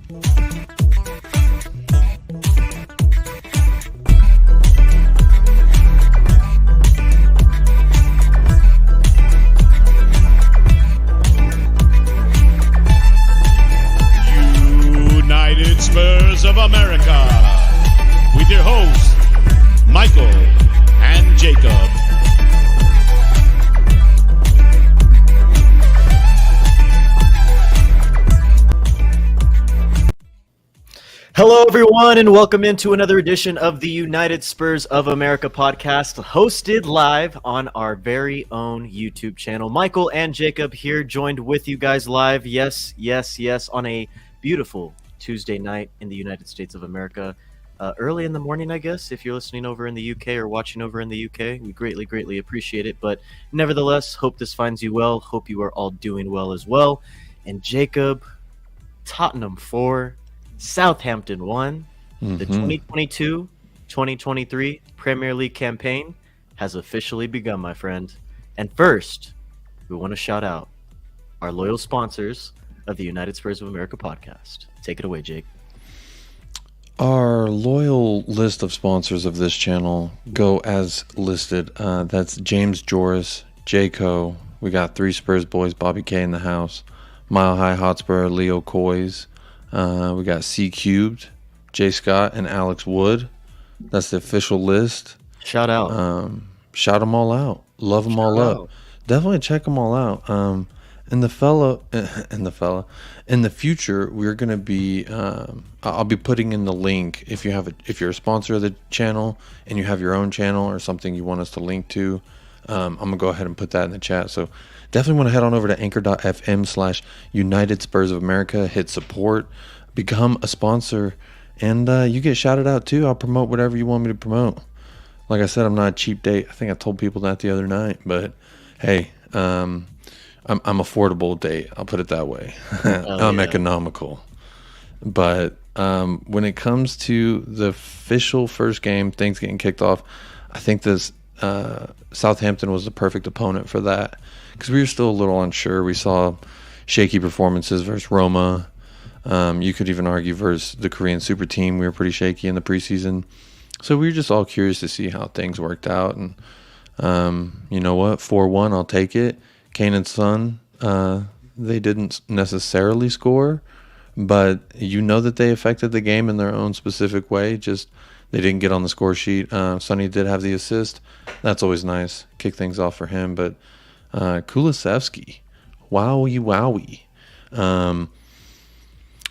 United Spurs of America, with your hosts, Michael and Jacob. Hello, everyone, and welcome into another edition of the United Spurs of America podcast, hosted live on our very own YouTube channel. Michael and Jacob here, joined with you guys live, yes, on a beautiful Tuesday night in the United States of America. Early in the morning, I guess, if you're listening over in the UK or watching over in the UK. We greatly appreciate it, but nevertheless, hope this finds you well. Hope you are all doing well as well. And Jacob, Tottenham 4, Southampton 1. The 2022-2023 Premier League campaign has officially begun, my friend. And first, we want to shout out our loyal sponsors of the United Spurs of America podcast. Take it away, Jake. Our loyal list of sponsors of this channel go as listed. That's James Joris, Jayco. We got 3 Spurs boys, Bobby K in the house. Mile High Hotspur, Leo Coys. We got C Cubed, Jay Scott, and Alex Wood. That's the official list. Shout out. Shout them all out. Love them all up. Definitely check them all out. In the future, we're gonna be. I'll be putting in the link if you're a sponsor of the channel and you have your own channel or something you want us to link to. I'm gonna go ahead and put that in the chat. So definitely want to head on over to anchor.fm/United Spurs of America. Hit support, become a sponsor, and you get shouted out too. I'll promote whatever you want me to promote. Like I said, I'm not a cheap date. I think I told people that the other night, but hey. I'm affordable date. I'll put it that way. I'm economical. But when it comes to the official first game, things getting kicked off, I think this Southampton was the perfect opponent for that because we were still a little unsure. We saw shaky performances versus Roma. You could even argue versus the Korean super team. We were pretty shaky in the preseason. So we were just all curious to see how things worked out. And you know what? 4-1, I'll take it. Kane and Son, they didn't necessarily score, but you know that they affected the game in their own specific way. Just they didn't get on the score sheet. Sonny did have the assist. That's always nice. Kick things off for him. But Kulusevski, wowie.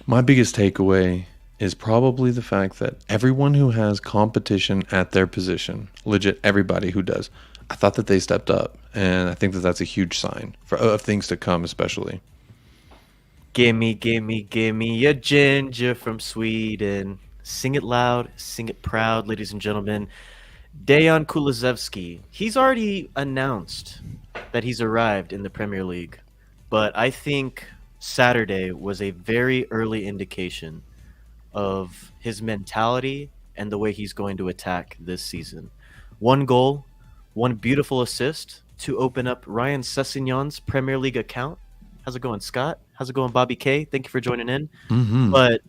My biggest takeaway is probably the fact that everyone who has competition at their position, legit everybody who does, I thought that they stepped up, and I think that that's a huge sign of things to come, especially. Gimme a ginger from Sweden. Sing it loud, sing it proud, ladies and gentlemen. Deon Kulazevsky, he's already announced that he's arrived in the Premier League, but I think Saturday was a very early indication of his mentality and the way he's going to attack this season. 1 goal, 1 beautiful assist to open up Ryan Sessegnon's Premier League account. How's it going, Scott? How's it going, Bobby K? Thank you for joining in. But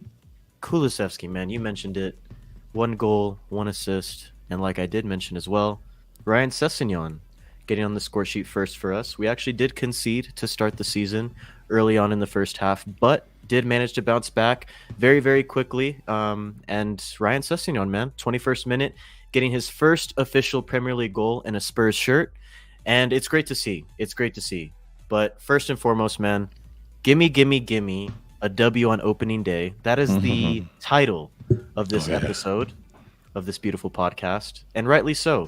Kulusevski, man, you mentioned it. 1 goal, 1 assist, and like I did mention as well, Ryan Sessegnon getting on the score sheet first for us. We actually did concede to start the season early on in the first half, but did manage to bounce back very quickly. And Ryan Sessegnon, man, 21st minute, getting his first official Premier League goal in a Spurs shirt. And it's great to see. But first and foremost, man, gimme a W on opening day. That is the title of this episode of this beautiful podcast. And rightly so.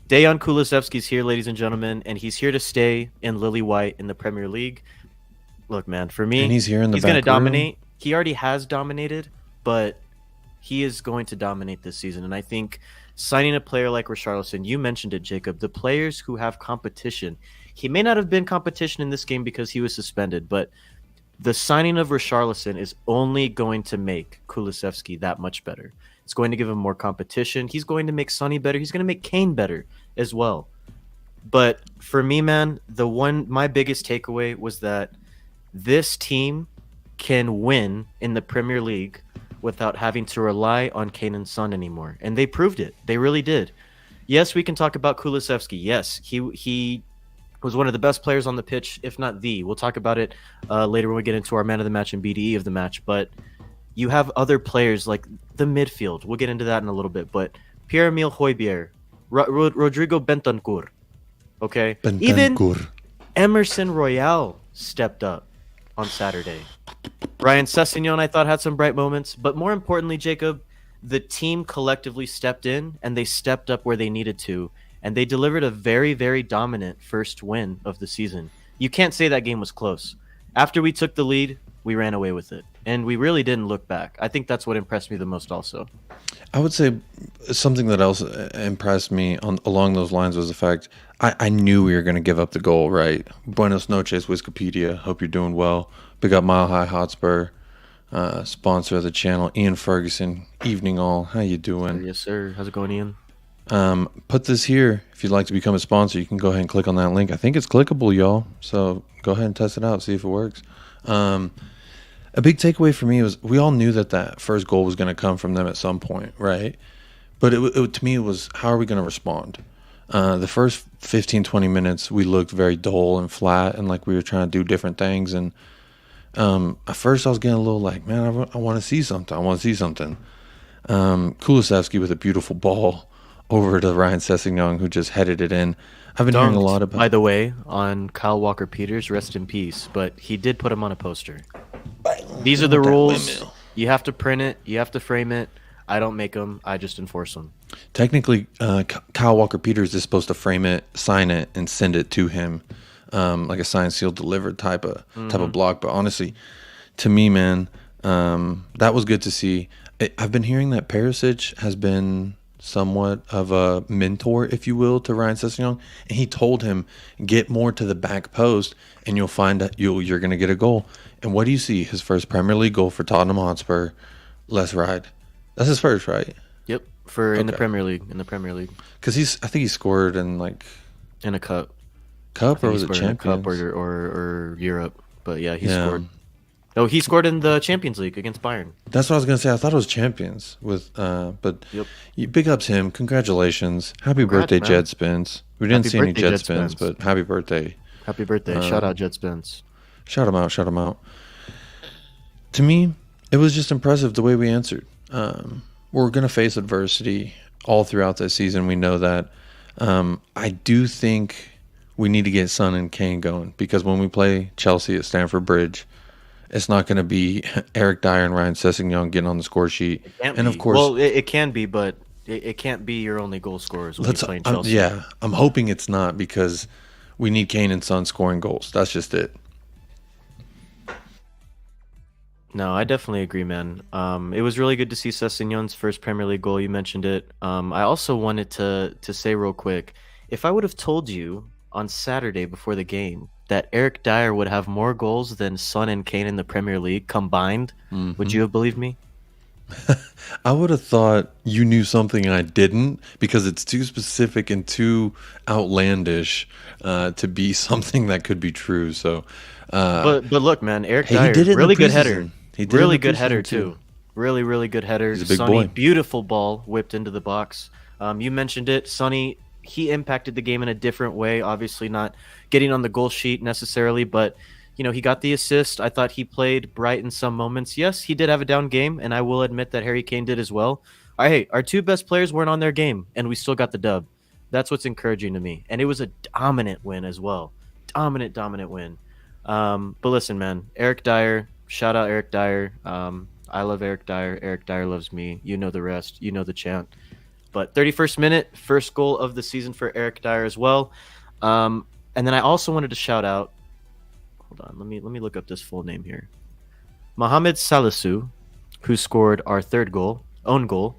Deon Kulasevsky's here, ladies and gentlemen, and he's here to stay in Lily White in the Premier League. Look, man, for me, and he's here in the he's going to dominate. He already has dominated, but he is going to dominate this season. And I think signing a player like Richarlison, you mentioned it, Jacob, the players who have competition. He may not have been competition in this game because he was suspended, but the signing of Richarlison is only going to make Kulusevski that much better. It's going to give him more competition. He's going to make Sonny better. He's going to make Kane better as well. But for me, man, my biggest takeaway was that this team can win in the Premier League without having to rely on Kane and Son anymore. And they proved it. They really did. Yes, we can talk about Kulusevski. Yes, he was one of the best players on the pitch, if not the. We'll talk about it later when we get into our man of the match and BDE of the match. But you have other players like the midfield. We'll get into that in a little bit. But Pierre-Emile Højbjerg, Rodrigo Bentancur, okay? Even Emerson Royale stepped up on Saturday. Ryan Sessegnon, I thought, had some bright moments. But more importantly, Jacob, the team collectively stepped in, and they stepped up where they needed to. And they delivered a very, very dominant first win of the season. You can't say that game was close. After we took the lead, we ran away with it. And we really didn't look back. I think that's what impressed me the most also. I would say something that else impressed me along those lines was the fact I knew we were going to give up the goal, right? Buenos noches, Wikipedia. Hope you're doing well. Big up Mile High Hotspur, sponsor of the channel. Ian Ferguson, evening all. How you doing? Yes, sir. How's it going, Ian? Put this here. If you'd like to become a sponsor, you can go ahead and click on that link. I think it's clickable, y'all. So go ahead and test it out. See if it works. A big takeaway for me was we all knew that first goal was going to come from them at some point, right? But to me, it was how are we going to respond? The first 15, 20 minutes, we looked very dull and flat and like we were trying to do different things. And at first I was getting a little like, man, I want to see something. I want to see something. Kulusevski with a beautiful ball over to Ryan Sessegnon, who just headed it in. I've been hearing a lot about... By the way, on Kyle Walker-Peters, rest in peace, but he did put him on a poster. These are the rules. You have to print it. You have to frame it. I don't make them. I just enforce them. Technically, Kyle Walker-Peters is supposed to frame it, sign it, and send it to him, like a signed, sealed, delivered type of block. But honestly, to me, man, that was good to see. I've been hearing that Perisic has been somewhat of a mentor, if you will, to Ryan Sessegnon, and he told him, get more to the back post and you'll find that you're going to get a goal. And what do you see? His first Premier League goal for Tottenham Hotspur. Let's ride. That's his first, right? Yep, in the Premier League. Because I think he scored in in a cup. Or was it Champions? Cup or Europe. But yeah, he scored. No, he scored in the Champions League against Bayern. That's what I was gonna say. I thought it was Champions but yep. Big ups him. Congratulations. Happy birthday, man. Jed Spence. We didn't see any Jed Spence, but happy birthday. Happy birthday. Shout out Jed Spence. Shout him out. To me, it was just impressive the way we answered. We're gonna face adversity all throughout this season. We know that. I do think we need to get Son and Kane going because when we play Chelsea at Stamford Bridge, it's not going to be Eric Dyer and Ryan Sessegnon getting on the score sheet. Of course, well, it can be, but it can't be your only goal scorers when you're playing Chelsea. I'm hoping it's not because we need Kane and Son scoring goals. That's just it. No, I definitely agree, man. It was really good to see Sessegnon's first Premier League goal. You mentioned it. I also wanted to say real quick, if I would have told you on Saturday before the game that Eric Dyer would have more goals than Son and Kane in the Premier League combined, would you have believed me? I would have thought you knew something I didn't because it's too specific and too outlandish to be something that could be true. So, but look, man, Eric Dyer, really good header. Really good header too. Really good header. He's a big Sonny, boy. Beautiful ball whipped into the box. You mentioned it, Sonny. He impacted the game in a different way. Obviously, not getting on the goal sheet necessarily, but he got the assist. I thought he played bright in some moments. Yes, he did have a down game, and I will admit that Harry Kane did as well. Our two best players weren't on their game, and we still got the dub. That's what's encouraging to me. And it was a dominant win as well. Dominant win. But listen, man, Eric Dyer, shout out Eric Dyer. I love Eric Dyer. Eric Dyer loves me. You know the rest. You know the chant. But 31st minute, first goal of the season for Eric Dyer as well. And then I also wanted to shout out, hold on, let me look up this full name here. Mohamed Salisu, who scored our third goal, own goal,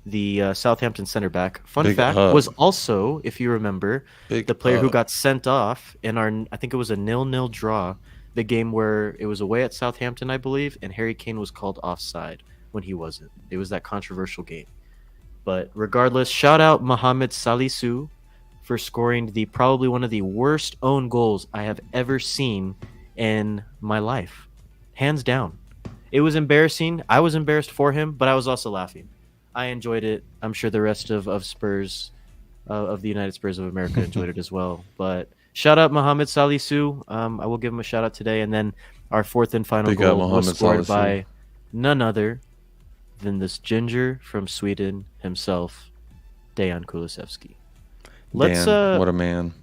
the Southampton center back. Fun fact, was also, if you remember, the player who got sent off in I think it was a 0-0 draw, the game where it was away at Southampton, I believe, and Harry Kane was called offside when he wasn't. It was that controversial game. But regardless, shout out Mohamed Salisu for scoring probably one of the worst own goals I have ever seen in my life. Hands down. It was embarrassing. I was embarrassed for him, but I was also laughing. I enjoyed it. I'm sure the rest of Spurs, of the United Spurs of America, enjoyed it as well. But shout out Mohamed Salisu. I will give him a shout out today. And then our fourth and final Big up goal was Mohamed scored Salisu. by none other than this ginger from Sweden himself, Deon Kulasevsky. Dan, what a man.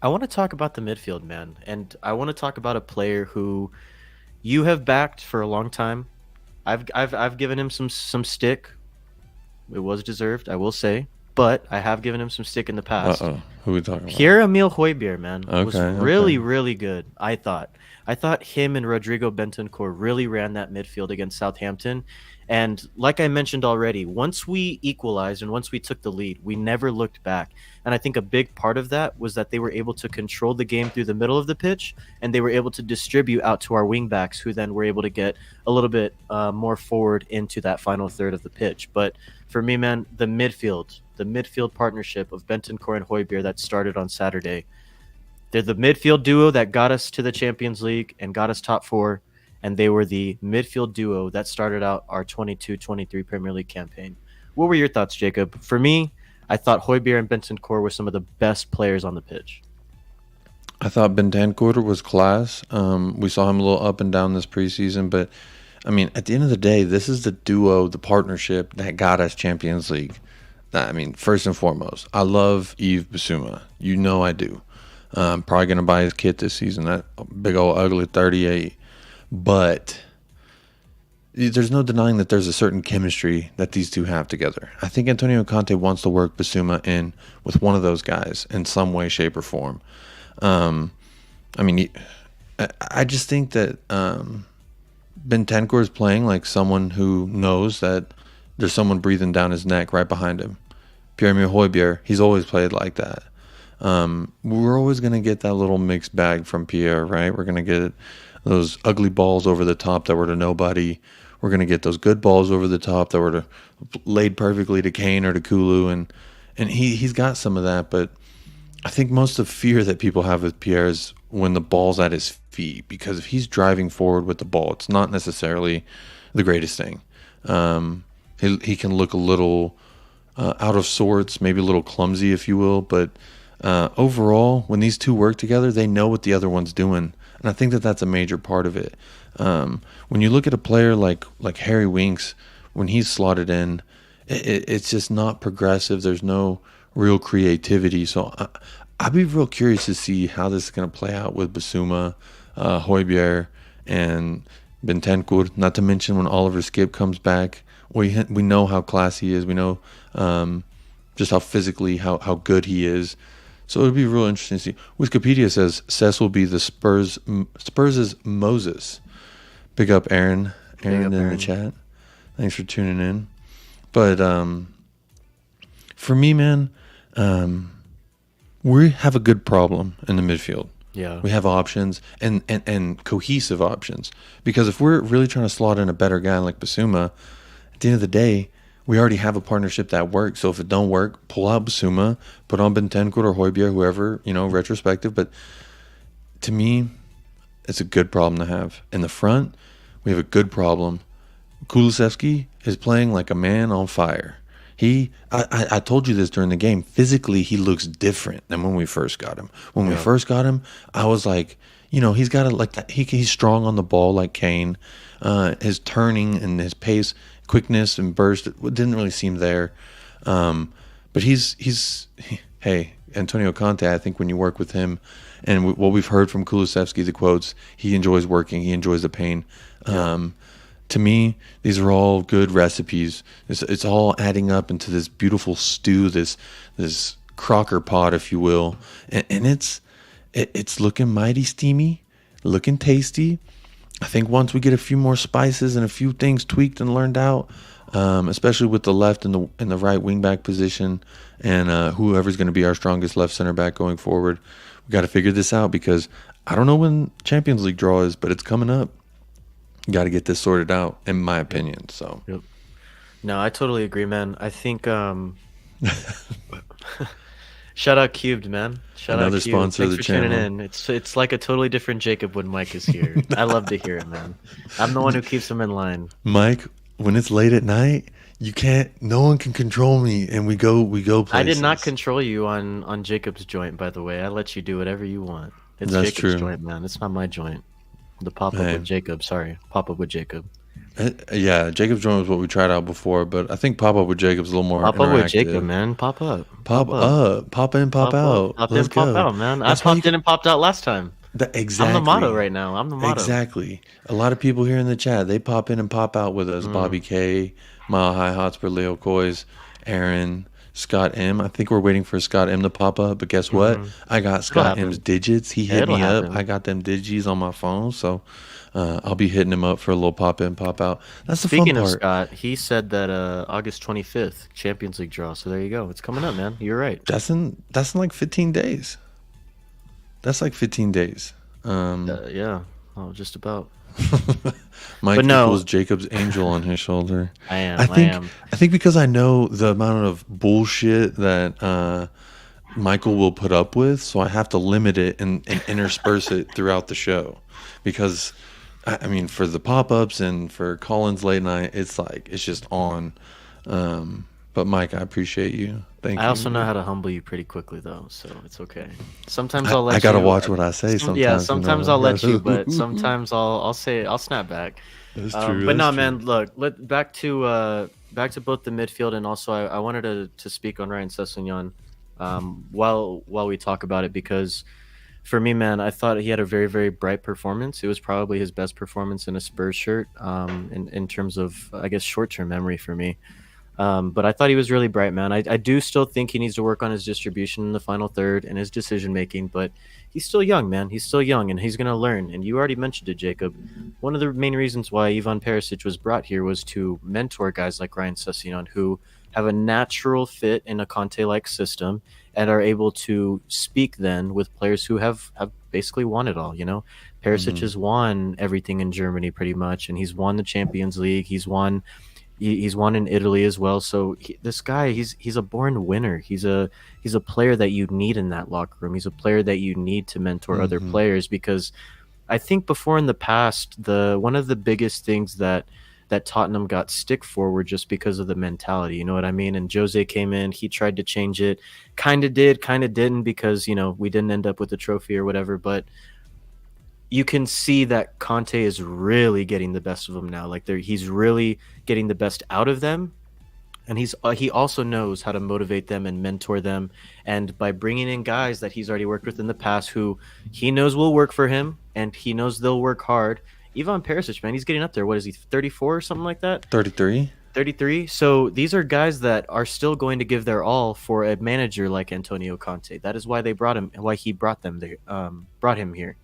I want to talk about the midfield, man, and I want to talk about a player who you have backed for a long time. I've given him some stick. It was deserved, I will say, but I have given him some stick in the past. Who are we talking about? Pierre-Emile Højbjerg, man, was Okay. really good. I thought him and Rodrigo Bentancur really ran that midfield against Southampton. And like I mentioned already, once we equalized and once we took the lead, we never looked back. And I think a big part of that was that they were able to control the game through the middle of the pitch, and they were able to distribute out to our wingbacks, who then were able to get a little bit more forward into that final third of the pitch. But for me, man, the midfield partnership of Bentancur and Højbjerg that started on Saturday, they're the midfield duo that got us to the Champions League and got us top four, and they were the midfield duo that started out our 22-23 Premier League campaign. What were your thoughts, Jacob? For me, I thought Højbjerg and Bentancur were some of the best players on the pitch. I thought Bentancur was class. We saw him a little up and down this preseason, but I mean, at the end of the day, this is the duo, the partnership that got us Champions League. I mean, first and foremost, I love Yves Bissouma. You know I do. I'm probably going to buy his kit this season, that big old ugly 38. But there's no denying that there's a certain chemistry that these two have together. I think Antonio Conte wants to work Bissouma in with one of those guys in some way, shape, or form. I mean, I just think that Bentancur is playing like someone who knows that there's someone breathing down his neck right behind him. Pierre-Emile Højbjerg, he's always played like that. We're always going to get that little mixed bag from Pierre, right? We're going to get those ugly balls over the top that were to nobody. We're going to get those good balls over the top that were laid perfectly to Kane or to Kulu, and he's got some of that. But I think most of the fear that people have with Pierre is when the ball's at his feet, because if he's driving forward with the ball, it's not necessarily the greatest thing. He can look a little out of sorts, maybe a little clumsy, if you will, but overall, when these two work together, they know what the other one's doing. And I think that that's a major part of it. When you look at a player like Harry Winks, when he's slotted in, it's just not progressive. There's no real creativity. So I'd be real curious to see how this is going to play out with Bissouma, Højbjerg, and Bentancur. Not to mention when Oliver Skip comes back. We know how classy he is. We know just how physically, how good he is. So it would be real interesting to see. Wikipedia says Cess will be the Spurs' Moses. Big up Aaron in the chat. Thanks for tuning in. But for me, man, we have a good problem in the midfield. Yeah. We have options and cohesive options. Because if we're really trying to slot in a better guy like Bissouma, at the end of the day, we already have a partnership that works. So if it don't work, pull out Bissouma, put on Bentancur or Højbjerg, whoever, retrospective. But to me, it's a good problem to have. In the front, we have a good problem. Kulusevski is playing like a man on fire. I told you this during the game. Physically, he looks different than when we first got him. When we first got him, I was like, he's got it like that. He's strong on the ball like Kane. His turning and his pace, quickness and burst, it didn't really seem there. But hey, Antonio Conte, I think when you work with him and what we've heard from Kulusevski, the quotes, he enjoys working, he enjoys the pain. To me, these are all good recipes. It's all adding up into this beautiful stew, this crocker pot, if you will. And it's looking mighty steamy, looking tasty. I think once we get a few more spices and a few things tweaked and learned out, especially with the left and the right wing back position, and whoever's going to be our strongest left center back going forward, we got to figure this out, because I don't know when Champions League draw is, but it's coming up. Got to get this sorted out, in my opinion. So, no, I totally agree, man. I think Shout out Cubed, man. Shout Another out Cubed. sponsor of Thanks the for tuning channel. in. It's like a totally different Jacob when Mike is here. I love to hear it, man. I'm the one who keeps him in line. Mike, when it's late at night, you can't. No one can control me, and we go places. I did not control you on Jacob's joint, by the way. I let you do whatever you want. It's That's Jacob's true. joint, man. It's not my joint. The pop up Hey. with Jacob. Sorry, pop up with Jacob. Yeah, Jacob's joint was what we tried out before, but I think pop up with Jacob's a little more Pop interactive. up with Jacob, man. Pop up. Pop up, pop in, pop out. Pop Let's in, pop go. out, man. That's I how popped in and popped out last time. Exactly. I'm the motto right now. I'm the motto. Exactly. A lot of people here in the chat, they pop in and pop out with us. Bobby K, Mile High Hotspur, Leo Coys, Aaron, Scott M. I think we're waiting for Scott M to pop up, but guess what? I got Scott happen. M's digits. He hit It'll me up. happen. I got them digis on my phone, so I'll be hitting him up for a little pop in, pop out. That's the Speaking fun of part. Scott, he said that August 25th Champions League draw. So there you go. It's coming up, man. You're right. That's in like 15 days. That's like 15 days. Yeah. Oh, just about. Mike But no. equals Jacob's angel on his shoulder. I am. I think because I know the amount of bullshit that Michael will put up with, so I have to limit it and intersperse it throughout the show. Because I mean, for the pop-ups and for Colin's late night, it's just on. But Mike, I appreciate you. Thank you. I also know how to humble you pretty quickly, though, so it's okay. Sometimes I'll let you. I gotta watch what I say. Sometimes, Yeah, sometimes I'll let you, but but sometimes I'll say I'll snap back. That's true. But no, that's man. true. Look, back to both the midfield, and also I wanted to speak on Ryan Sessegnon while we talk about it, because for me, man, I thought he had a very, very bright performance. It was probably his best performance in a Spurs shirt, in terms of, I guess, short-term memory for me. But I thought he was really bright, man. I do still think he needs to work on his distribution in the final third and his decision making, but he's still young, man. He's still young, and he's going to learn. And you already mentioned it, Jacob. One of the main reasons why Ivan Perisic was brought here was to mentor guys like Ryan Sessegnon, who have a natural fit in a Conte-like system and are able to speak then with players who have basically won it all. You know, Perisic has won everything in Germany pretty much, and he's won the Champions League. He's won in Italy as well. So this guy, he's a born winner. He's a player that you need in that locker room. He's a player that you need to mentor other players, because I think before in the past, one of the biggest things that Tottenham got stick for were just because of the mentality. You know what I mean? And Jose came in, he tried to change it, kind of did, kind of didn't, because, you know, we didn't end up with the trophy or whatever, but you can see that Conte is really getting the best of them now. Like he's really getting the best out of them, and he also knows how to motivate them and mentor them. And by bringing in guys that he's already worked with in the past, who he knows will work for him, and he knows they'll work hard. Ivan Perisic, man, he's getting up there. What is he, 34 or something like that? 33. 33. So these are guys that are still going to give their all for a manager like Antonio Conte. That is why they brought him. Why he brought them there. Brought him here.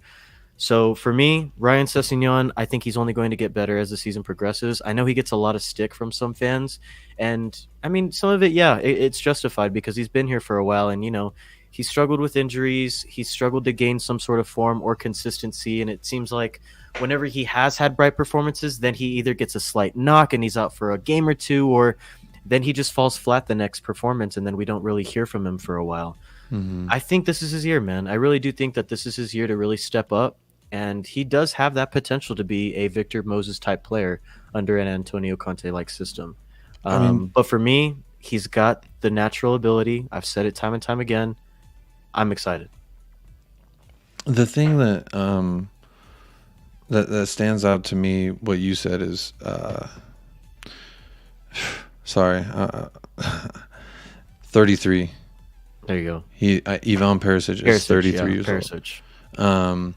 So for me, Ryan Sessegnon, I think he's only going to get better as the season progresses. I know he gets a lot of stick from some fans, and I mean, some of it, yeah, it's justified because he's been here for a while, and, you know, he struggled with injuries. He struggled to gain some sort of form or consistency, and it seems like whenever he has had bright performances, then he either gets a slight knock and he's out for a game or two, or then he just falls flat the next performance, and then we don't really hear from him for a while. I think this is his year, man. I really do think that this is his year to really step up. And he does have that potential to be a Victor Moses type player under an Antonio Conte like system. But for me, he's got the natural ability. I've said it time and time again. I'm excited. The thing that that stands out to me, what you said is, sorry, 33. There you go. Ivan Perisic is 33 years old.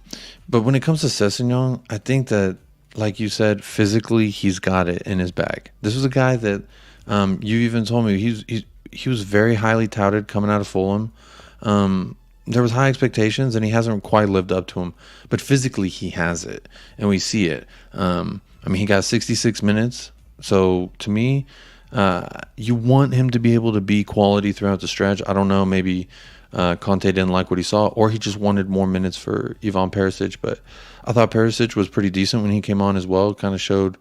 But when it comes to Sessegnon, I think that, like you said, physically he's got it in his bag. This was a guy that you even told me he was very highly touted coming out of Fulham. There was high expectations, and he hasn't quite lived up to them. But physically, he has it, and we see it. I mean, he got 66 minutes. So to me, you want him to be able to be quality throughout the stretch. I don't know, maybe Conte didn't like what he saw, or he just wanted more minutes for Ivan Perisic. But I thought Perisic was pretty decent when he came on as well. Kind of showed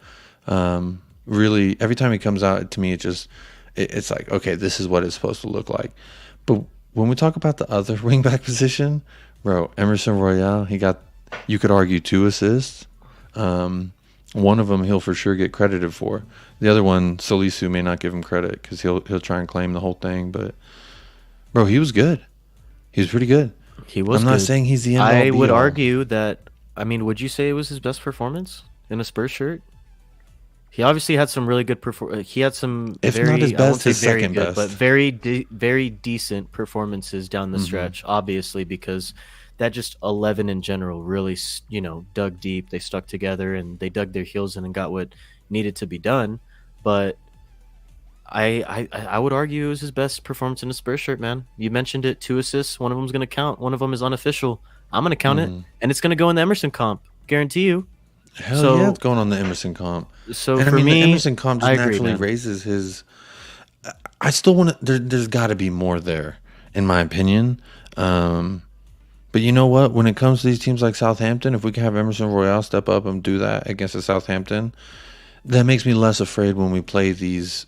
really, every time he comes out, to me, it's like, okay, this is what it's supposed to look like. But when we talk about the other wingback position, bro, Emerson Royale, he got, you could argue 2 assists. One of them he'll for sure get credited for. The other one, Salisu may not give him credit because he'll try and claim the whole thing. But bro, he was good. He was pretty good. He was. I'm not good. saying he's the end all. I would be all. argue that. I mean, would you say it was his best performance in a Spurs shirt? He obviously had some really good He had some, if very, not his I won't best, say his very second good, best, but very decent performances down the stretch. Obviously, because that just 11 in general really, dug deep. They stuck together and they dug their heels in and got what needed to be done. But I would argue it was his best performance in a Spurs shirt, man. You mentioned it, 2 assists. One of them's going to count. One of them is unofficial. I'm going to count it, and it's going to go in the Emerson comp. Guarantee you. Hell yeah, it's going on the Emerson comp. So and for me, the Emerson comp just naturally man. raises his. I still want to. There's got to be more there, in my opinion. But you know what? When it comes to these teams like Southampton, if we can have Emerson Royale step up and do that against the Southampton, that makes me less afraid when we play these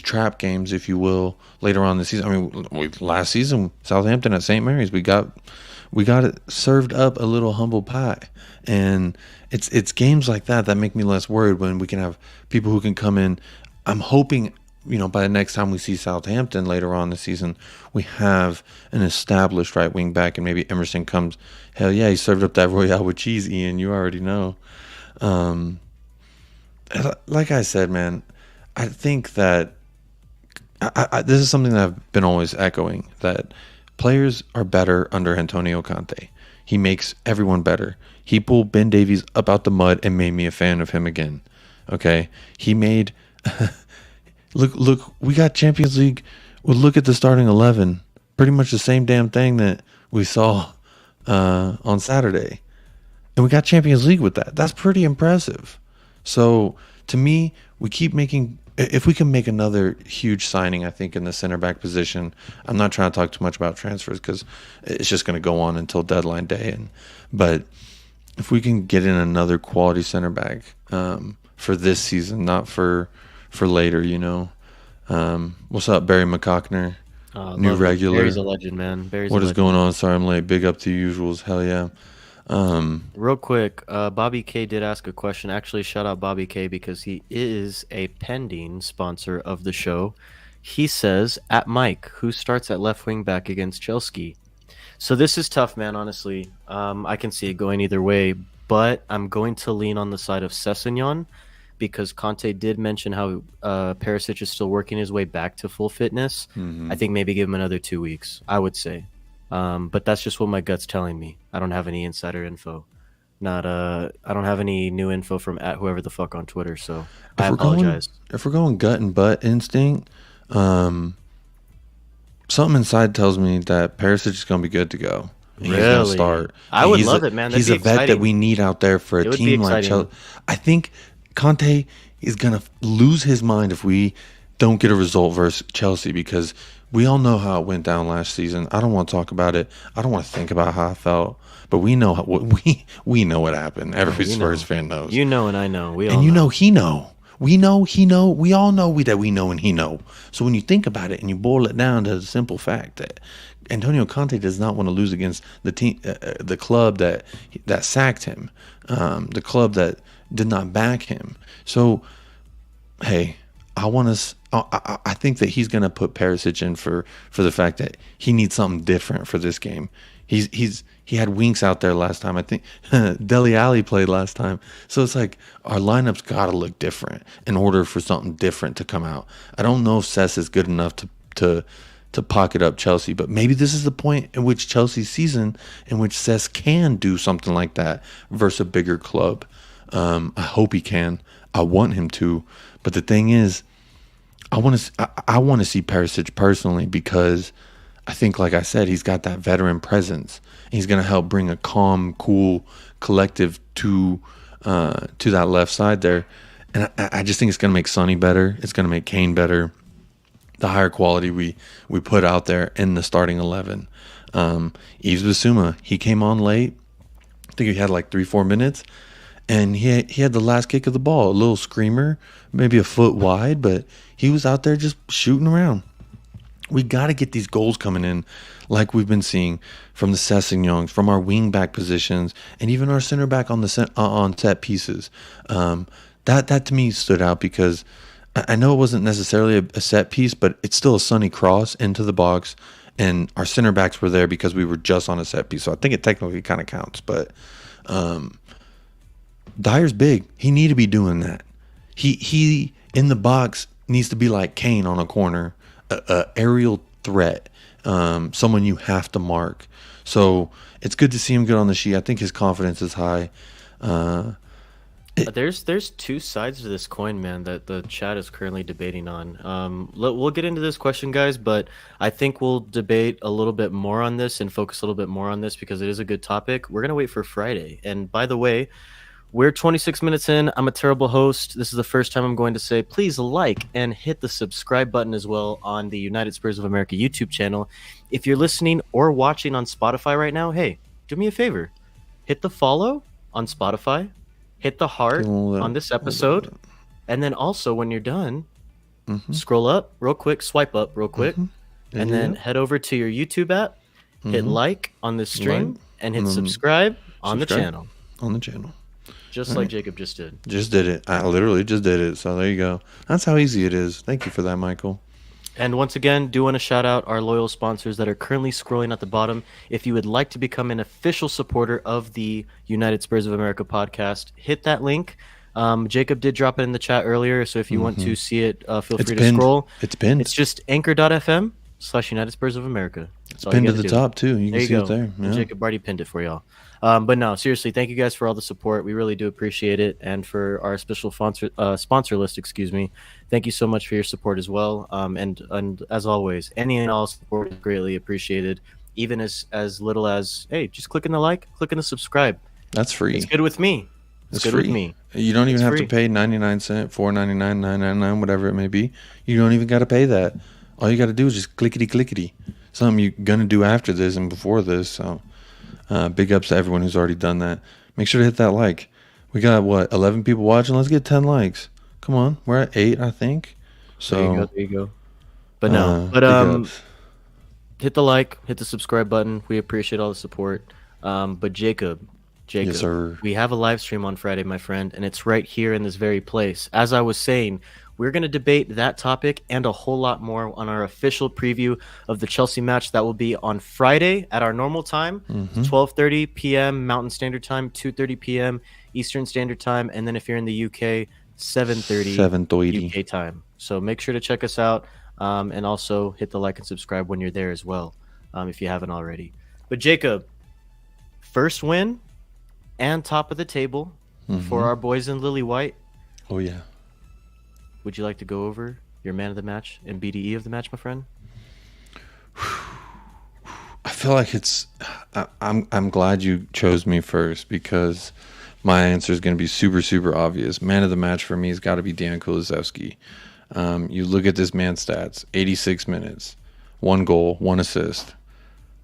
trap games, if you will, later on in the season. I mean, last season, Southampton at St. Mary's, we got it served up a little humble pie, and it's games like that make me less worried when we can have people who can come in. I'm hoping, by the next time we see Southampton later on in the season, we have an established right wing back, and maybe Emerson comes. Hell yeah, he served up that Royale with cheese, Ian. You already know. Like I said, man, I think that this is something that I've been always echoing, that players are better under Antonio Conte. He makes everyone better. He pulled Ben Davies up out the mud and made me a fan of him again. Okay? He made... look, we got Champions League. Well, look at the starting 11. Pretty much the same damn thing that we saw on Saturday. And we got Champions League with that. That's pretty impressive. So, to me, we keep making... If we can make another huge signing, I think, in the center back position, I'm not trying to talk too much about transfers because it's just going to go on until deadline day. But if we can get in another quality center back for this season, not for later, What's up, Barry McCockner? New regular. Barry's a legend, man. What is going on? Sorry I'm late. Big up to usuals. Hell yeah. Real quick, Bobby K did ask a question. Actually, shout out Bobby K because he is a pending sponsor of the show. He says, at Mike, who starts at left wing back against Chelsea? So this is tough, man, honestly. I can see it going either way, but I'm going to lean on the side of Sessegnon because Conte did mention how Perisic is still working his way back to full fitness. I think maybe give him another 2 weeks, I would say. But that's just what my gut's telling me. I don't have any insider info. I don't have any new info from at whoever the fuck on Twitter, so I apologize. If we're going gut and butt instinct, something inside tells me that Perisic is going to be good to go. He's going to start. I would love it, man. He's a vet that we need out there for a team like Chelsea. I think Conte is going to lose his mind if we don't get a result versus Chelsea because we all know how it went down last season. I don't want to talk about it. I don't want to think about how I felt. But we know we know what happened. Every Spurs fan knows. You know and I know. We all and you know. He know. We know, he know. We all know that we know and he know. So when you think about it and you boil it down to the simple fact that Antonio Conte does not want to lose against the team, the club that sacked him, the club that did not back him. So, hey, I think that he's going to put Perisic in for the fact that he needs something different for this game. He had Winks out there last time. I think Dele Alli played last time. So it's like our lineup's got to look different in order for something different to come out. I don't know if Cess is good enough to pocket up Chelsea, but maybe this is the point in which Chelsea's season in which Cess can do something like that versus a bigger club. I hope he can. I want him to. But the thing is, I want to see Perisic personally because I think, like I said, he's got that veteran presence. He's going to help bring a calm, cool collective to that left side there. And I just think it's going to make Sonny better. It's going to make Kane better. The higher quality we put out there in the starting 11. Yves Bissouma, he came on late. I think he had like 3-4 minutes. And he had the last kick of the ball, a little screamer, maybe a foot wide, but he was out there just shooting around. We got to get these goals coming in like we've been seeing from the Sessegnons, from our wing back positions, and even our center back on the on set pieces. That to me stood out because I know it wasn't necessarily a set piece, but it's still a sunny cross into the box, and our center backs were there because we were just on a set piece. So I think it technically kind of counts, but Dyer's big. He need to be doing that. He in the box needs to be like Kane on a corner. A aerial threat, someone you have to mark. So it's good to see him get on the sheet. I think his confidence is high. There's two sides to this coin, man, that the chat is currently debating on. We'll get into this question, guys, but I think we'll debate a little bit more on this and focus a little bit more on this because it is a good topic. We're gonna wait for Friday. And by the way, we're 26 minutes in. I'm a terrible host. This is the first time I'm going to say, please like and hit the subscribe button as well on the United Spurs of America YouTube channel. If you're listening or watching on Spotify right now, hey, do me a favor. Hit the follow on Spotify. Hit the heart on this episode. And then also when you're done, scroll up real quick, swipe up real quick, and then head over to your YouTube app, hit like on this stream, and hit subscribe on the channel. On the channel. Just like Jacob just did. Just did it. I literally just did it. So there you go. That's how easy it is. Thank you for that, Michael. And once again, do want to shout out our loyal sponsors that are currently scrolling at the bottom. If you would like to become an official supporter of the United Spurs of America podcast, hit that link. Jacob did drop it in the chat earlier, so if you want to see it, feel free to scroll. It's pinned. It's just anchor.fm/United Spurs of America. It's pinned to the top, too. You can see it there. Yeah. Jacob already pinned it for y'all. But no, seriously, thank you guys for all the support. We really do appreciate it. And for our special sponsor list, thank you so much for your support as well. And as always, any and all support is greatly appreciated, even as little as, hey, just clicking the like, clicking the subscribe. That's free. It's good with me. It's good free. with me. You don't even have to pay 99 cents, $4.99, $9.99, whatever it may be. You don't even got to pay that. All you got to do is just clickety. Something you're going to do after this and before this. So big ups to everyone who's already done that. Make sure to hit that like. We got, 11 people watching? Let's get 10 likes. Come on. We're at 8, I think. So there you go. But hit the like, hit the subscribe button. We appreciate all the support. But Jacob, yes, sir. We have a live stream on Friday, my friend, and it's right here in this very place. As I was saying, we're going to debate that topic and a whole lot more on our official preview of the Chelsea match. That will be on Friday at our normal time, 12:30 p.m. Mountain Standard Time, 2:30 p.m. Eastern Standard Time, and then if you're in the UK, 7:30 UK time. So make sure to check us out, and also hit the like and subscribe when you're there as well, if you haven't already. But Jacob, first win and top of the table for our boys in Lily White. Oh, yeah. Would you like to go over your man of the match and BDE of the match, my friend? I feel like I'm glad you chose me first because my answer is going to be super, super obvious. Man of the match for me has got to be Deon Kulasevsky. You look at this man's stats, 86 minutes, 1 goal, 1 assist.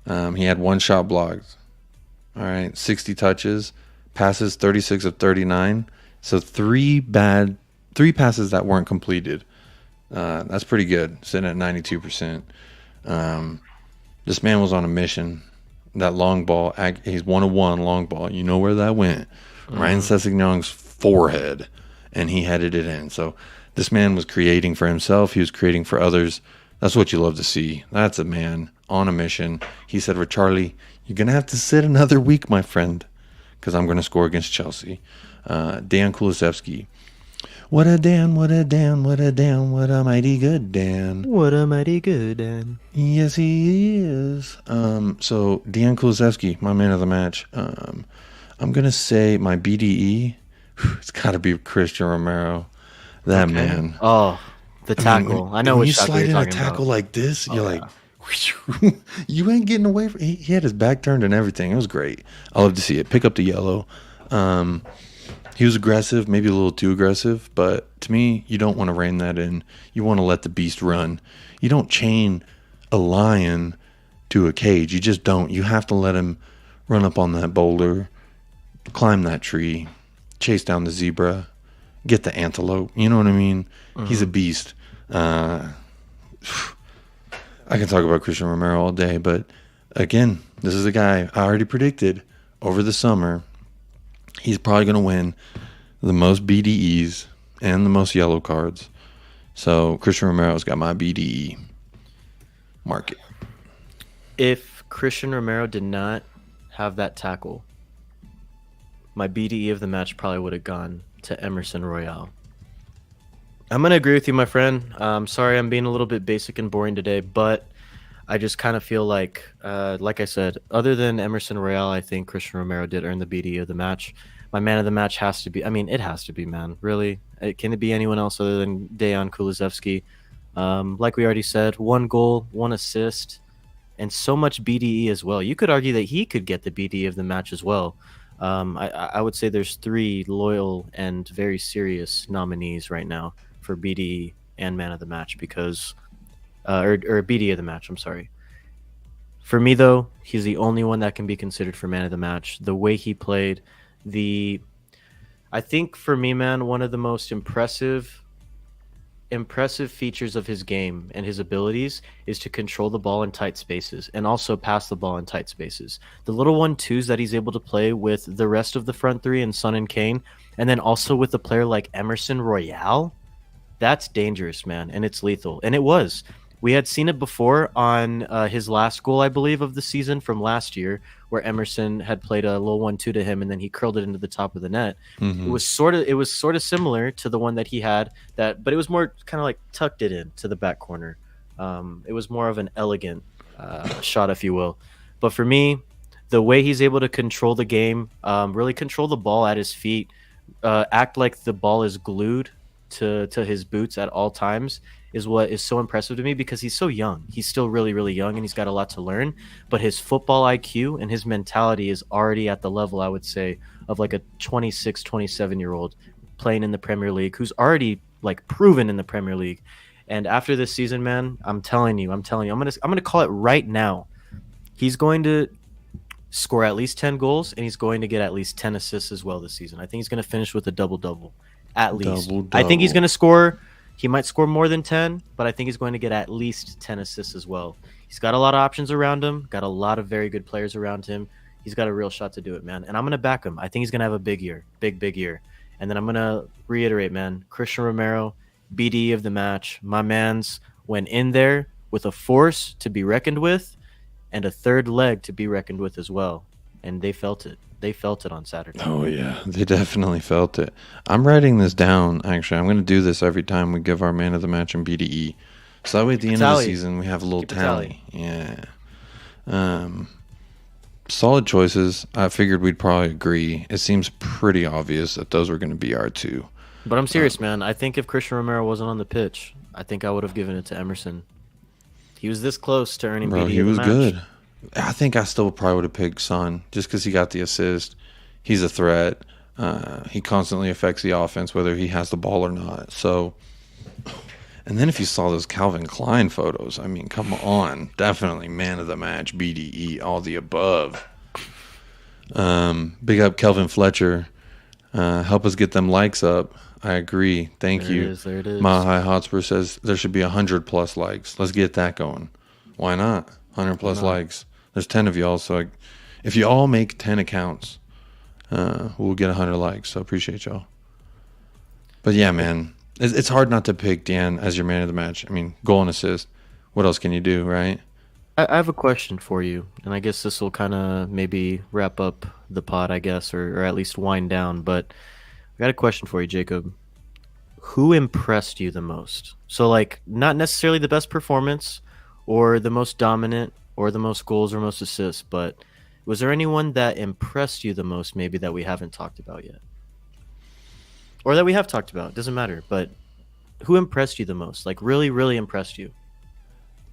He had 1 shot blocked. All right, 60 touches, passes 36 of 39. So 3 passes that weren't completed. That's pretty good, sitting at 92%. This man was on a mission. That long ball, he's 1-of-1 long ball. You know where that went. Ryan Sessegnon's forehead, and he headed it in. So this man was creating for himself. He was creating for others. That's what you love to see. That's a man on a mission. He said, for Charlie, you're going to have to sit another week, my friend, because I'm going to score against Chelsea. Deon Kulasevsky. What a Dan, what a Dan, what a Dan, what a mighty good Dan. What a mighty good Dan. Yes, he is. So, Deon Kulasevsky, my man of the match. I'm going to say my BDE, it's got to be Christian Romero. That man. Oh, the tackle. I know when which tackle you're talking about. You slide in a tackle like this, you're like, you ain't getting away from it. He had his back turned and everything. It was great. I love to see it. Pick up the yellow. He was aggressive, maybe a little too aggressive, but to me, you don't want to rein that in. You want to let the beast run. You don't chain a lion to a cage. You just don't. You have to let him run up on that boulder, climb that tree, chase down the zebra, get the antelope. You know what I mean? He's a beast. I I can talk about Christian Romero all day, but again, this is a guy I already predicted over the summer. He's probably going to win the most BDEs and the most yellow cards. So Christian Romero's got my BDE market. If Christian Romero did not have that tackle, my BDE of the match probably would have gone to Emerson Royale. I'm going to agree with you, my friend. Sorry I'm being a little bit basic and boring today, but I just kind of feel like I said, other than Emerson Royale, I think Christian Romero did earn the BDE of the match. My man of the match has to be, it has to be, man. Really? Can it be anyone else other than Deon Kulazevsky? Like we already said, 1 goal, 1 assist, and so much BDE as well. You could argue that he could get the BDE of the match as well. I would say there's 3 loyal and very serious nominees right now for BDE and man of the match because, or BDE of the match, I'm sorry. For me, though, he's the only one that can be considered for man of the match. The way he played, I think for me, man, one of the most impressive features of his game and his abilities is to control the ball in tight spaces and also pass the ball in tight spaces. The little 1-2s that he's able to play with the rest of the front 3 and Son and Kane, and then also with a player like Emerson Royale, that's dangerous, man, and it's lethal. And it was. We had seen it before on his last goal, I believe, of the season from last year, where Emerson had played a little 1-2 to him, and then he curled it into the top of the net. Mm-hmm. It was sort of similar to the one that he had, but it was more kind of like tucked it in to the back corner. It was more of an elegant shot, if you will. But for me, the way he's able to control the game, really control the ball at his feet, act like the ball is glued to his boots at all times, is what is so impressive to me because he's so young. He's still really, really young and he's got a lot to learn, but his football IQ and his mentality is already at the level, I would say, of like a 26, 27-year-old playing in the Premier League who's already like proven in the Premier League. And after this season, man, I'm telling you, I'm going to call it right now. He's going to score at least 10 goals and he's going to get at least 10 assists as well this season. I think he's going to finish with a double-double at least. Double-double. I think he's going to score. He might score more than 10, but I think he's going to get at least 10 assists as well. He's got a lot of options around him, got a lot of very good players around him. He's got a real shot to do it, man. And I'm going to back him. I think he's going to have a big year, big year. And then I'm going to reiterate, man, Christian Romero, BD of the match. My man's went in there with a force to be reckoned with and a third leg to be reckoned with as well. And they felt it. They felt it on Saturday. Oh, yeah. They definitely felt it. I'm writing this down, actually. I'm going to do this every time we give our man of the match in BDE. So that way at the end of the season, we have a little tally. Yeah. Solid choices. I figured we'd probably agree. It seems pretty obvious that those were going to be our 2. But I'm serious, man. I think if Christian Romero wasn't on the pitch, I think I would have given it to Emerson. He was this close to earning BDE of the match. He was good. I think I still probably would have picked Son just because he got the assist. He's a threat. He constantly affects the offense, whether he has the ball or not. So, and then if you saw those Calvin Klein photos, I mean, come on. Definitely man of the match, BDE, all the above. Big up Kelvin Fletcher. Help us get them likes up. I agree. Thank you. There it is. Mahai Hotspur says there should be 100+ likes. Let's get that going. Why not? 100+ likes. There's 10 of y'all, so if you all make 10 accounts, we'll get 100 likes. So appreciate y'all. But yeah, man, it's hard not to pick Dan as your man of the match. I mean, goal and assist. What else can you do, right? I have a question for you, and I guess this will kind of maybe wrap up the pod, I guess, or at least wind down. But I got a question for you, Jacob. Who impressed you the most? So, like, not necessarily the best performance or the most dominant or the most goals or most assists, but was there anyone that impressed you the most maybe that we haven't talked about yet? Or that we have talked about, doesn't matter, but who impressed you the most? Like really, really impressed you?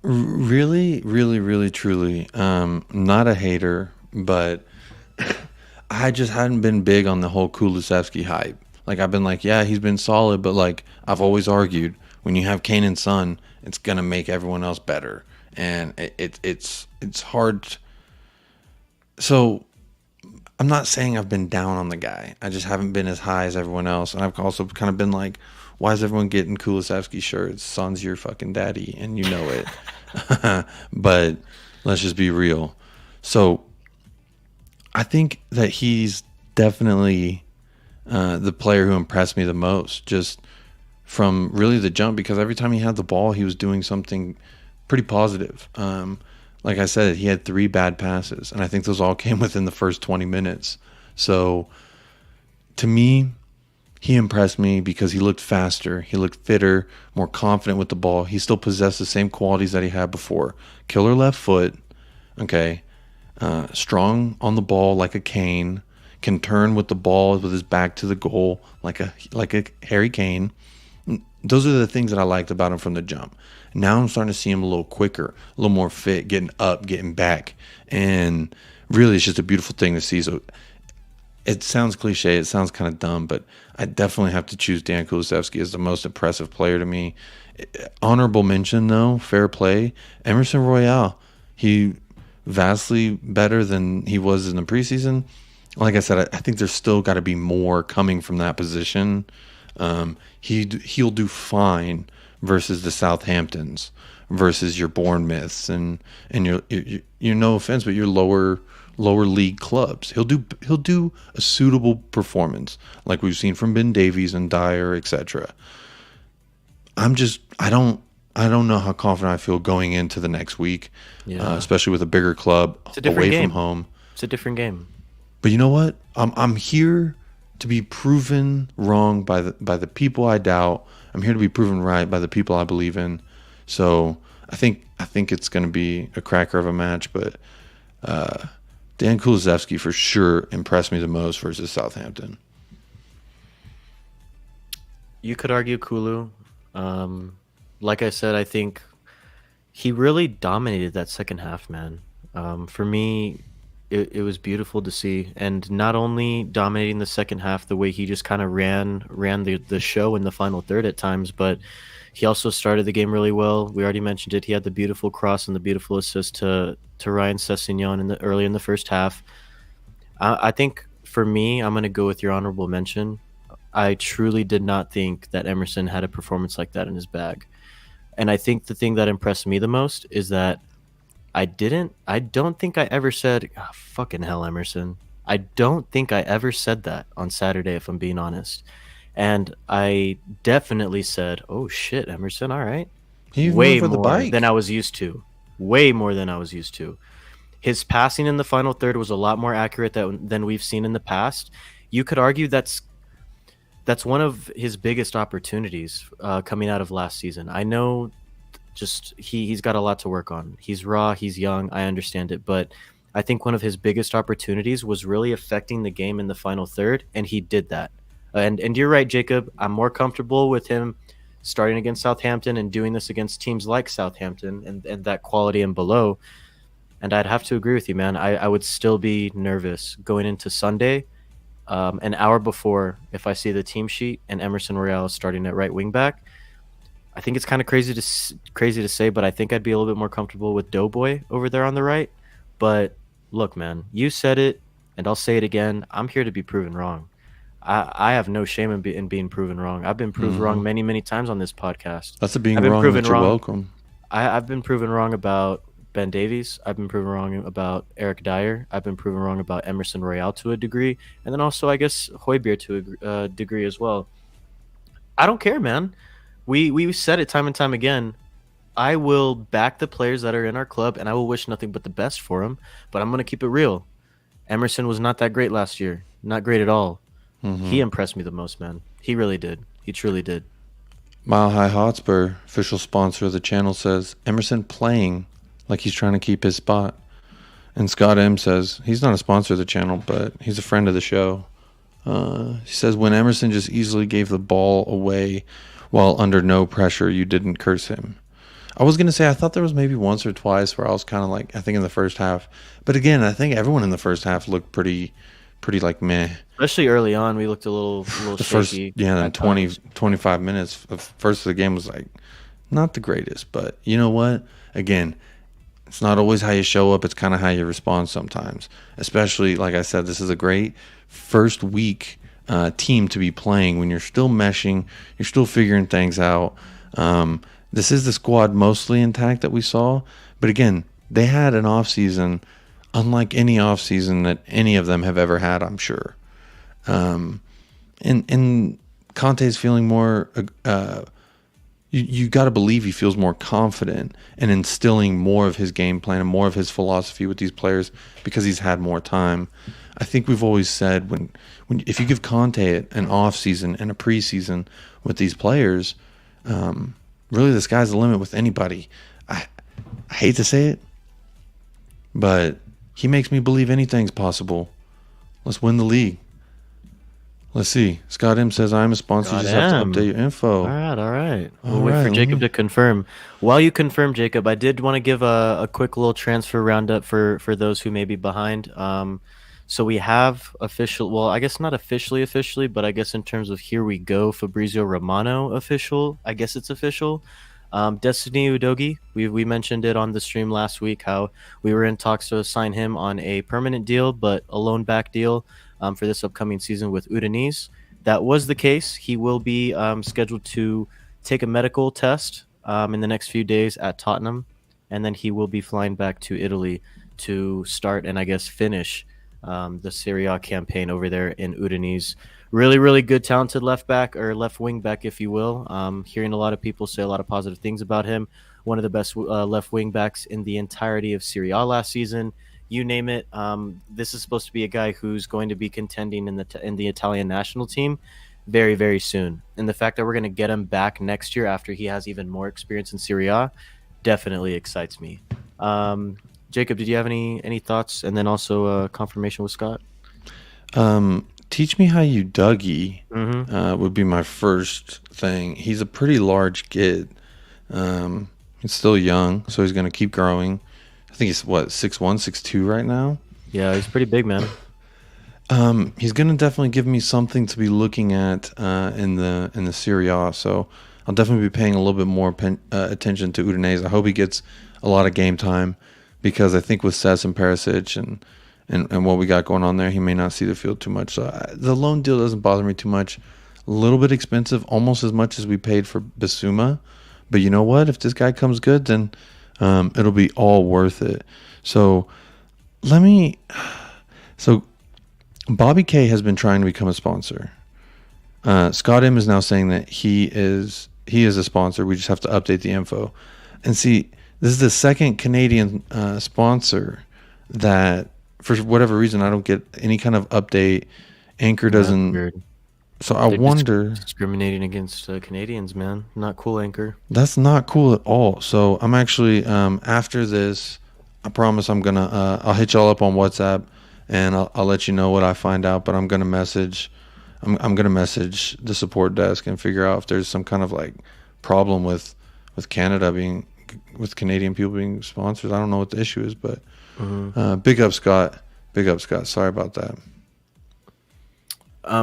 Really, really, really, truly. Not a hater, but I just hadn't been big on the whole Kulusevski hype. Like I've been like, yeah, he's been solid, but like I've always argued when you have Kane and Son, it's gonna make everyone else better. And it's hard. So I'm not saying I've been down on the guy. I just haven't been as high as everyone else. And I've also kind of been like, Why is everyone getting Kulusevski shirts? Son's your fucking daddy, and you know it. But let's just be real. So I think that he's definitely the player who impressed me the most, just from really the jump, because every time he had the ball, he was doing something pretty positive. Like I said, he had 3 bad passes, and I think those all came within the first 20 minutes. So to me, he impressed me because he looked faster, he looked fitter, more confident with the ball. He still possessed the same qualities that he had before. Killer left foot, okay, strong on the ball like a Kane, can turn with the ball with his back to the goal like a Harry Kane. Those are the things that I liked about him from the jump. Now I'm starting to see him a little quicker, a little more fit, getting up, getting back. And really, it's just a beautiful thing to see. So it sounds cliche, it sounds kind of dumb, but I definitely have to choose Deon Kulasevsky as the most impressive player to me. Honorable mention, though, fair play, Emerson Royale. He vastly better than he was in the preseason. Like I said, I think there's still got to be more coming from that position. He'll do fine versus the Southamptons, versus your Bournemouths, and your no offense, but your lower league clubs. He'll do a suitable performance like we've seen from Ben Davies and Dyer, etc. I don't know how confident I feel going into the next week, especially with a bigger club away from home. It's a different game. But you know what? I'm here to be proven wrong by the people I doubt. I'm here to be proven right by the people I believe in. So I think it's going to be a cracker of a match. But Deon Kulasevsky for sure impressed me the most versus Southampton. You could argue Kulu. Like I said, I think he really dominated that second half, man. For me, it was beautiful to see, and not only dominating the second half the way he just kind of ran the show in the final third at times, but he also started the game really well. We already mentioned it. He had the beautiful cross and the beautiful assist to Ryan Sessegnon early in the first half. I think for me, I'm going to go with your honorable mention. I truly did not think that Emerson had a performance like that in his bag. And I think the thing that impressed me the most is that I don't think I ever said, oh, fucking hell, Emerson. I don't think I ever said that on Saturday, if I'm being honest. And I definitely said, oh shit, Emerson, all right. Way more than I was used to. Way more than I was used to. His passing in the final third was a lot more accurate than we've seen in the past. You could argue that's one of his biggest opportunities coming out of last season. I know just he's got a lot to work on. He's raw, he's young, I understand it, but I think one of his biggest opportunities was really affecting the game in the final third, and he did that. And you're right, Jacob. I'm more comfortable with him starting against Southampton and doing this against teams like Southampton and that quality and below. And I'd have to agree with you, man. I would still be nervous going into Sunday, an hour before, if I see the team sheet and Emerson Royale starting at right wing back. I think it's kind of crazy to say, but I think I'd be a little bit more comfortable with Doughboy over there on the right. But look, man, you said it, and I'll say it again. I'm here to be proven wrong. I have no shame in being proven wrong. I've been proven wrong many, many times on this podcast. That's a being wrong that you're welcome. I've been proven wrong about Ben Davies. I've been proven wrong about Eric Dyer. I've been proven wrong about Emerson Royale to a degree. And then also, I guess, Højbjerg to a degree as well. I don't care, man. We said it time and time again. I will back the players that are in our club, and I will wish nothing but the best for them. But I'm going to keep it real. Emerson was not that great last year. Not great at all. He impressed me the most, man. He really did. He truly did. Mile High Hotspur, official sponsor of the channel, says Emerson playing like he's trying to keep his spot. And Scott M says he's not a sponsor of the channel, but he's a friend of the show. He says when Emerson just easily gave the ball away while under no pressure, you didn't curse him. I was going to say I thought there was maybe once or twice where I was kind of like, I think in the first half. But again, I think everyone in the first half looked pretty like meh. Especially early on, we looked a little shaky. The 25 minutes of first of the game was like not the greatest. But you know what? Again, it's not always how you show up. It's kind of how you respond sometimes. Especially, like I said, this is a great first week team to be playing when you're still meshing, you're still figuring things out. This is the squad mostly intact that we saw, but again, they had an off season unlike any off season that any of them have ever had, I'm sure. And Conte's feeling more. You got to believe he feels more confident and instilling more of his game plan and more of his philosophy with these players because he's had more time. I think we've always said when if you give Conte an off season and a preseason with these players, really the sky's the limit with anybody. I hate to say it, but he makes me believe anything's possible. Let's win the league. Let's see. Scott M says, I'm a sponsor. You just have to update your info. All right. We'll wait for Jacob to confirm. While you confirm, Jacob, I did want to give a quick little transfer roundup for those who may be behind. So we have official, well, I guess not officially, but I guess in terms of here we go, Fabrizio Romano official. I guess it's official. Destiny Udogie, we mentioned it on the stream last week, how we were in talks to sign him on a permanent deal, but a loan back deal for this upcoming season with Udinese. That was the case. He will be scheduled to take a medical test in the next few days at Tottenham, and then he will be flying back to Italy to start and I guess finish the Serie A campaign over there in Udinese. Really, really good, talented left back or left wing back, if you will. Hearing a lot of people say a lot of positive things about him. One of the best left wing backs in the entirety of Serie A last season. You name it. This is supposed to be a guy who's going to be contending in the Italian national team very, very soon. And the fact that we're going to get him back next year after he has even more experience in Serie A definitely excites me. Jacob, did you have any thoughts? And then also confirmation with Scott? Teach me how you Dougie would be my first thing. He's a pretty large kid. He's still young, so he's going to keep growing. I think he's, 6'1", 6'2" right now? Yeah, he's pretty big, man. He's going to definitely give me something to be looking at in the Serie A, so I'll definitely be paying a little bit more attention to Udinese. I hope he gets a lot of game time because I think with Sess and Perisic and what we got going on there, he may not see the field too much. So the loan deal doesn't bother me too much. A little bit expensive, almost as much as we paid for Bissouma. But you know what? If this guy comes good, then it'll be all worth it. So Bobby K has been trying to become a sponsor. Scott M is now saying that he is a sponsor. We just have to update the info. And see, this is the second Canadian sponsor that, for whatever reason, I don't get any kind of update. Anchor doesn't. Weird. So I wonder. Discriminating against Canadians, man. Not cool, Anchor. That's not cool at all. So I'm actually after this, I promise I'm gonna I'll hit y'all up on WhatsApp and I'll let you know what I find out. But I'm gonna message. I'm gonna message the support desk and figure out if there's some kind of like problem with Canada being with Canadian people being sponsors. I don't know what the issue is, but big up Scott. Big up Scott. Sorry about that.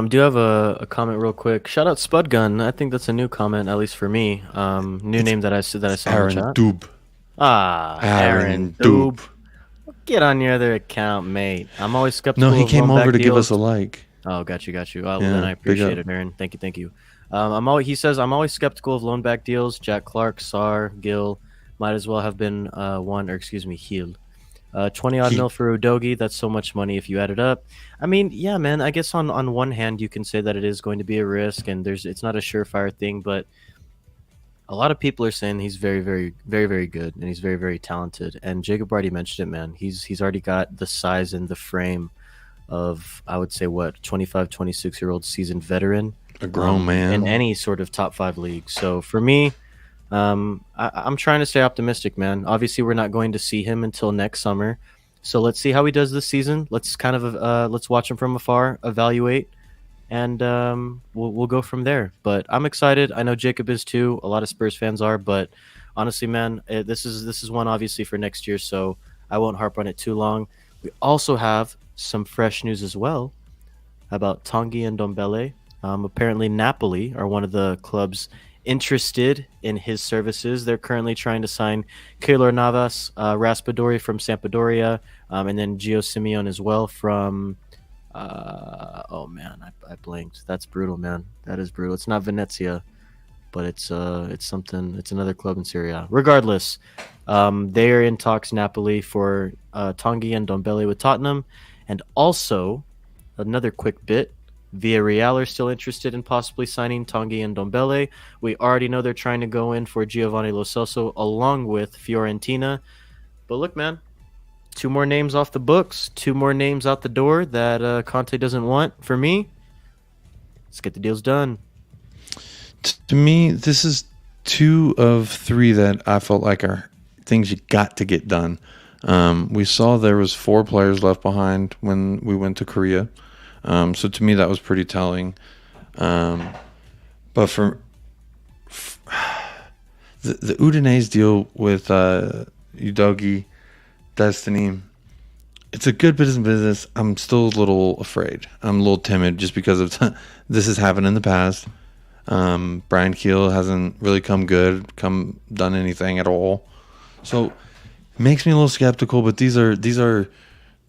Do you have a comment real quick? Shout out Spud Gun. I think that's a new comment, at least for me. New name that I saw in the Aaron chat. Doob. Aaron Doob. Get on your other account, mate. I'm always skeptical. No, he of came over to deals. give us a like. Oh, got you. Well, Yeah, then I appreciate big it, Aaron. Thank you. He says I'm always skeptical of loan back deals. Jack Clark, Sar, Gill might as well have been Hill. 20 odd mil for Udogie. That's so much money if you add it up. I mean, yeah, man. I guess on one hand you can say that it is going to be a risk, and it's not a surefire thing, but a lot of people are saying he's very, very, very, very good, and he's very, very talented. And Jacob already mentioned it, man. He's already got the size and the frame of, I would say, 25, 26-year-old seasoned veteran. A grown man. In any sort of top 5 league. So for me, I'm trying to stay optimistic, man. Obviously, we're not going to see him until next summer. So let's see how he does this season. Let's kind of let's watch him from afar, evaluate, and we'll go from there. But I'm excited. I know Jacob is too. A lot of Spurs fans are. But honestly, man, this is one obviously for next year. So I won't harp on it too long. We also have some fresh news as well about Tanguy and Ndombele. Apparently, Napoli are one of the clubs interested in his services. They're currently trying to sign Keylor Navas, Raspadori from Sampdoria, and then Gio Simeone as well from Oh man, I blanked. That's brutal, man. That is brutal. It's not Venezia, but it's something. It's another club in Serie A. Regardless, they are in talks Napoli for Tanguy and Ndombele with Tottenham, and also another quick bit. Villarreal are still interested in possibly signing Tanguy and Ndombele. We already know they're trying to go in for Giovanni Lo Celso along with Fiorentina. But look, man, 2 more names off the books, 2 more names out the door that Conte doesn't want. For me, let's get the deals done. To me, this is 2 of 3 that I felt like are things you got to get done. We saw there was 4 players left behind when we went to Korea. So to me, that was pretty telling. But for the Udinese deal with Udogi, Destiny, it's a good business. I'm still a little afraid. I'm a little timid just because of this has happened in the past. Brian Keel hasn't really done anything at all. So it makes me a little skeptical, but these are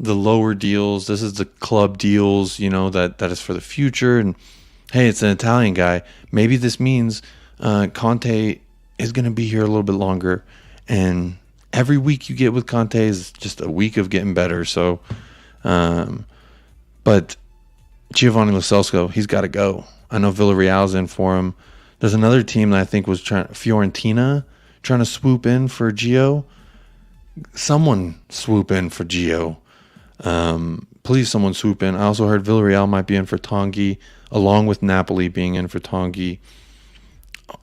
the lower deals. This is the club deals, that is for the future. And hey, it's an Italian guy. Maybe this means Conte is going to be here a little bit longer. And every week you get with Conte is just a week of getting better. So, but Giovanni Lo Celso, he's got to go. I know Villarreal's in for him. There's another team that I think was Fiorentina, trying to swoop in for Gio. Someone swoop in for Gio. Please, someone swoop in. I also heard Villarreal might be in for Tanguy, along with Napoli being in for Tanguy.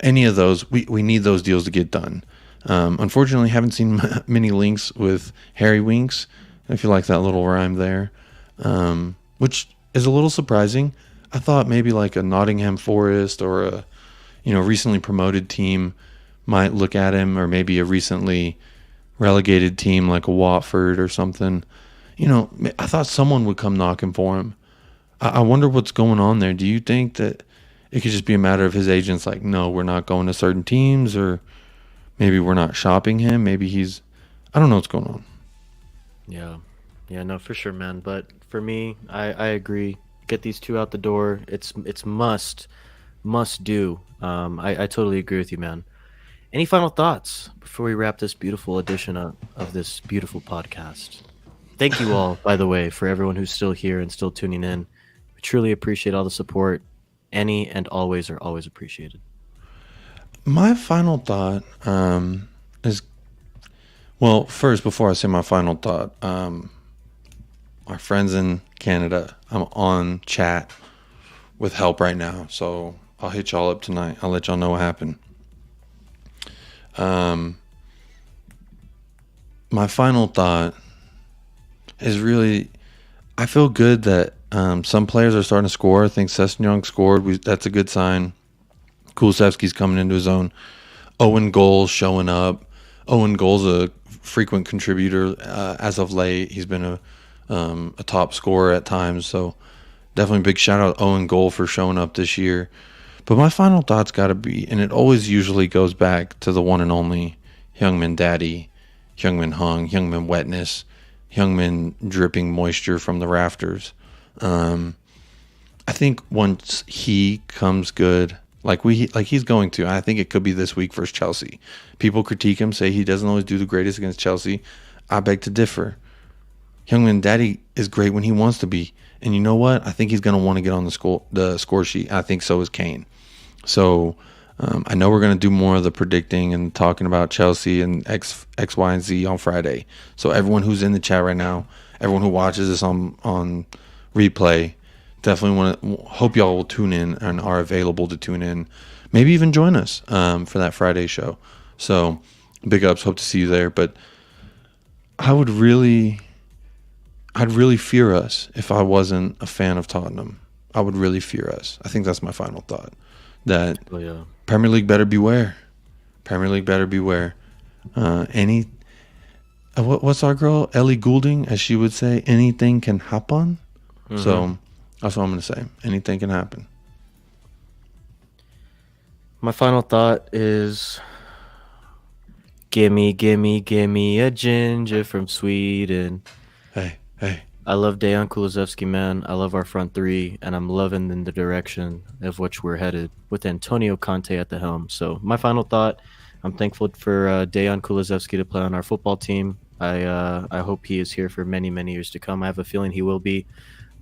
Any of those, we need those deals to get done. Unfortunately, haven't seen many links with Harry Winks. If you like that little rhyme there, which is a little surprising. I thought maybe like a Nottingham Forest or a recently promoted team might look at him, or maybe a recently relegated team like a Watford or something. I thought someone would come knocking for him. I wonder what's going on there. Do you think that it could just be a matter of his agents like, no, we're not going to certain teams, or maybe we're not shopping him? Maybe I don't know what's going on. Yeah, no, for sure, man. But for me, I agree. Get these 2 out the door. It's must do. I totally agree with you, man. Any final thoughts before we wrap this beautiful edition of this beautiful podcast? Thank you all, by the way, for everyone who's still here and still tuning in. We truly appreciate all the support. Any and always are always appreciated. My final thought is, well, first, before I say my final thought, my friends in Canada, I'm on chat with help right now, so I'll hit y'all up tonight. I'll let y'all know what happened. My final thought is really, I feel good that some players are starting to score. I think Sessegnon scored. That's a good sign. Kulusevski's coming into his own. Owen Goal's showing up. Owen Goal's a frequent contributor as of late. He's been a top scorer at times. So definitely big shout out Owen Goal for showing up this year. But my final thought's got to be, and it always usually goes back to the one and only Heung-min Daddy, Heung-min Hung, Heung-min Wetness, Heung-min dripping moisture from the rafters. I think once he comes good, like he's going to, I think it could be this week versus Chelsea. People critique him, say he doesn't always do the greatest against Chelsea. I beg to differ. Heung-min Daddy is great when he wants to be. And you know what? I think he's going to want to get on the score sheet. I think so is Kane. So I know we're going to do more of the predicting and talking about Chelsea and X, Y, and Z on Friday. So everyone who's in the chat right now, everyone who watches this on replay, definitely hope y'all will tune in and are available to tune in. Maybe even join us for that Friday show. So big ups. Hope to see you there. But I'd really fear us if I wasn't a fan of Tottenham. I would really fear us. I think that's my final thought. That Premier League better beware. Premier League better beware. What's our girl Ellie Goulding, as she would say, anything can happen. Mm-hmm. So that's what I'm going to say. Anything can happen. My final thought is, gimme, gimme, gimme a ginger from Sweden. Hey. I love Deon Kulazevsky, man. I love our front three, and I'm loving in the direction of which we're headed with Antonio Conte at the helm. So my final thought, I'm thankful for Deon Kulasevsky to play on our football team. I hope he is here for many, many years to come. I have a feeling he will be.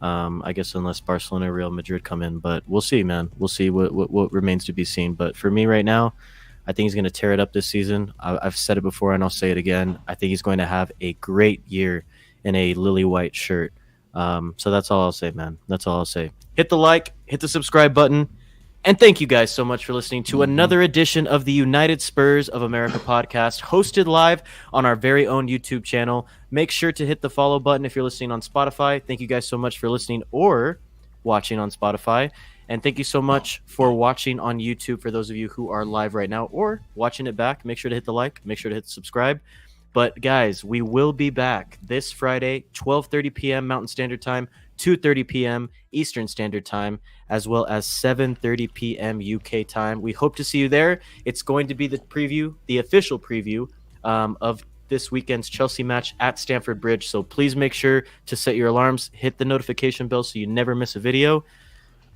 I guess unless Barcelona or Real Madrid come in, but we'll see, man. We'll see what remains to be seen. But for me right now, I think he's going to tear it up this season. I've said it before and I'll say it again. I think he's going to have a great year in a lily white shirt. So that's all I'll say, man. That's all I'll say. Hit the like, hit the subscribe button. And thank you guys so much for listening to another edition of the United Spurs of America podcast, hosted live on our very own YouTube channel. Make sure to hit the follow button if you're listening on Spotify. Thank you guys so much for listening or watching on Spotify. And thank you so much for watching on YouTube for those of you who are live right now or watching it back. Make sure to hit the like. Make sure to hit subscribe. But, guys, we will be back this Friday, 12:30 p.m. Mountain Standard Time, 2:30 p.m. Eastern Standard Time, as well as 7:30 p.m. UK time. We hope to see you there. It's going to be the preview, the official preview of this weekend's Chelsea match at Stamford Bridge. So please make sure to set your alarms, hit the notification bell so you never miss a video.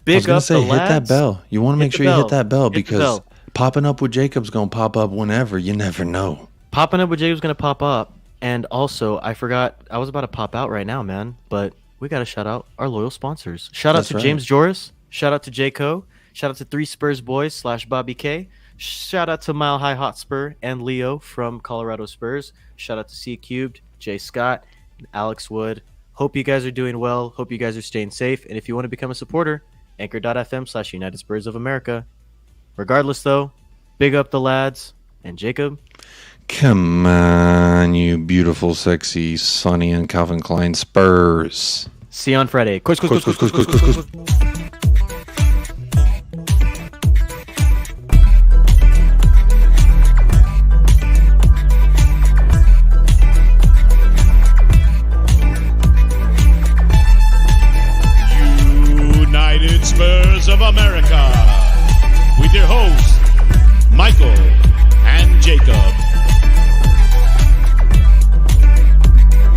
I was going Big to say, up the hit lads. that bell. You want to make Hit sure the you hit bell. that bell Hit the because bell. popping up with Jacob's going to pop up whenever. You never know. Popping up with Jacob's going to pop up. And also, I forgot, I was about to pop out right now, man. But we got to shout out our loyal sponsors. Shout out That's to right. James Joris. Shout out to J. Co. Shout out to 3 Spurs Boys / Bobby K. Shout out to Mile High Hotspur and Leo from Colorado Spurs. Shout out to C Cubed, Jay Scott, and Alex Wood. Hope you guys are doing well. Hope you guys are staying safe. And if you want to become a supporter, anchor.fm / United Spurs of America. Regardless, though, big up the lads. And Jacob, Come on, you beautiful, sexy, Sonny and Calvin Klein Spurs. see you on Friday. Quiz. United Spurs of America with your host, Michael